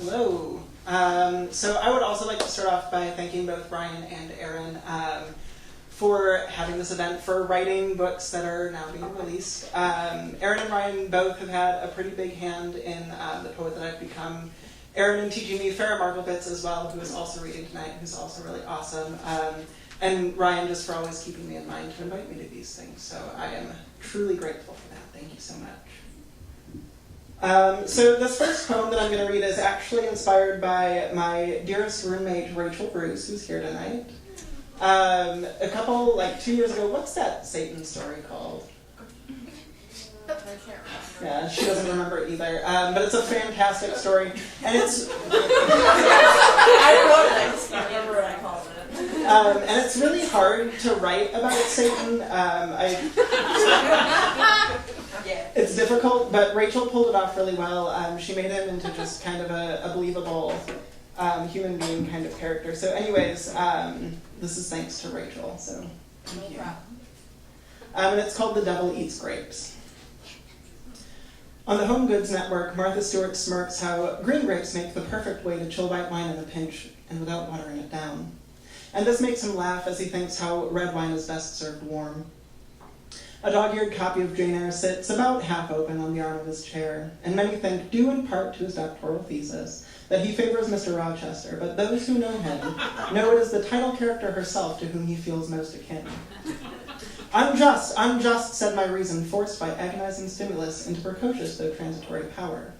Hello. So I would also like to start off by thanking both Brian and Aaron for having this event, for writing books that are now being released. Aaron and Brian both have had a pretty big hand in the poet that I've become. Aaron in teaching me Farrah Markowitz as well, who is also reading tonight, who's also really awesome. And Ryan just for always keeping me in mind to invite me to these things. So I am truly grateful for that. Thank you so much. So this first poem that I'm going to read is actually inspired by my dearest roommate, Rachel Bruce, who's here tonight. A couple, 2 years ago, what's that Satan story called? I can't remember. Yeah, she doesn't remember it either. But it's a fantastic story. And it's... I wrote it, I just can't remember what I called it. And it's really hard to write about Satan. It's difficult, but Rachel pulled it off really well. She made him into just kind of a believable human being kind of character. So anyways, this is thanks to Rachel, so thank you. And it's called The Devil Eats Grapes. On the Home Goods Network, Martha Stewart smirks how green grapes make the perfect way to chill white wine in a pinch and without watering it down. And this makes him laugh as he thinks how red wine is best served warm. A dog-eared copy of Jane Eyre sits about half open on the arm of his chair, and many think, due in part to his doctoral thesis, that he favors Mr. Rochester, but those who know him know it is the title character herself to whom he feels most akin. Unjust, said my reason, forced by agonizing stimulus into precocious though transitory power.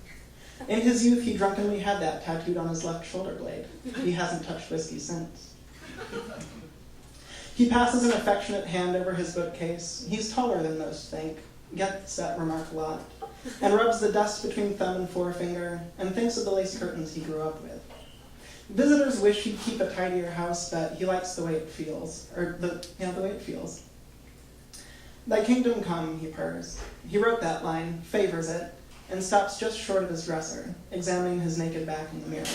In his youth, he drunkenly had that tattooed on his left shoulder blade. He hasn't touched whiskey since. He passes an affectionate hand over his bookcase. He's taller than most think, gets that remark a lot, and rubs the dust between thumb and forefinger, and thinks of the lace curtains he grew up with. Visitors wish he'd keep a tidier house, but he likes the way it feels, the way it feels. Thy kingdom come, he purrs. He wrote that line, favors it, and stops just short of his dresser, examining his naked back in the mirror.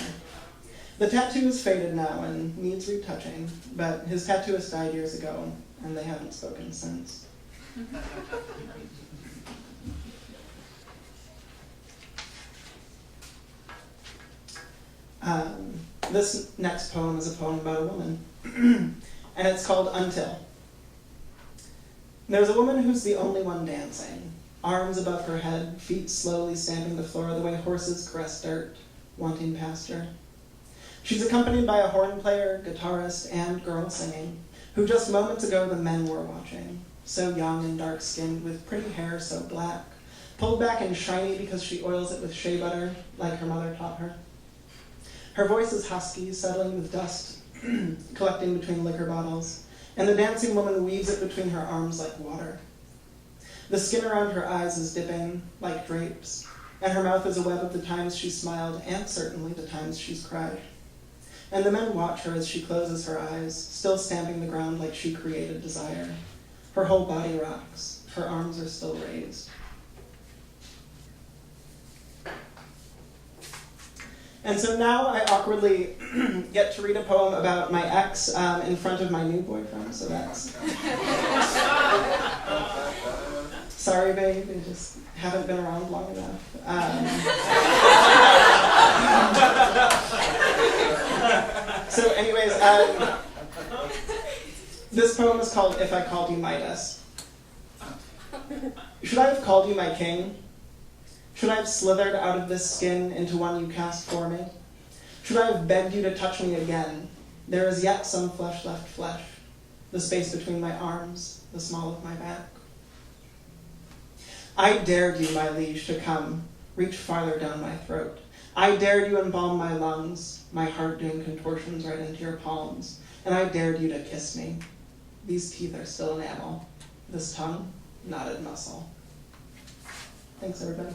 The tattoo is faded now and needs retouching, but his tattooist died years ago, and they haven't spoken since. This next poem is a poem about a woman, and it's called Until. There's a woman who's the only one dancing, arms above her head, feet slowly stamping the floor the way horses caress dirt, wanting pasture. She's accompanied by a horn player, guitarist, and girl singing, who just moments ago the men were watching, so young and dark-skinned, with pretty hair so black, pulled back and shiny because she oils it with shea butter, like her mother taught her. Her voice is husky, settling with dust, collecting between liquor bottles, and the dancing woman weaves it between her arms like water. The skin around her eyes is dipping, like drapes, and her mouth is a web of the times she smiled, and certainly the times she's cried. And the men watch her as she closes her eyes, still stamping the ground like she created desire. Her whole body rocks. Her arms are still raised. And so now I awkwardly get to read a poem about my ex in front of my new boyfriend, so that's... Sorry, babe, I just haven't been around long enough. So anyways, this poem is called If I Called You Midas. Should I have called you my king? Should I have slithered out of this skin into one you cast for me? Should I have begged you to touch me again? There is yet some flesh left flesh, the space between my arms, the small of my back. I dared you, my liege, to come, reach farther down my throat. I dared you embalm my lungs, my heart doing contortions right into your palms, and I dared you to kiss me. These teeth are still enamel, this tongue, knotted muscle. Thanks, everybody.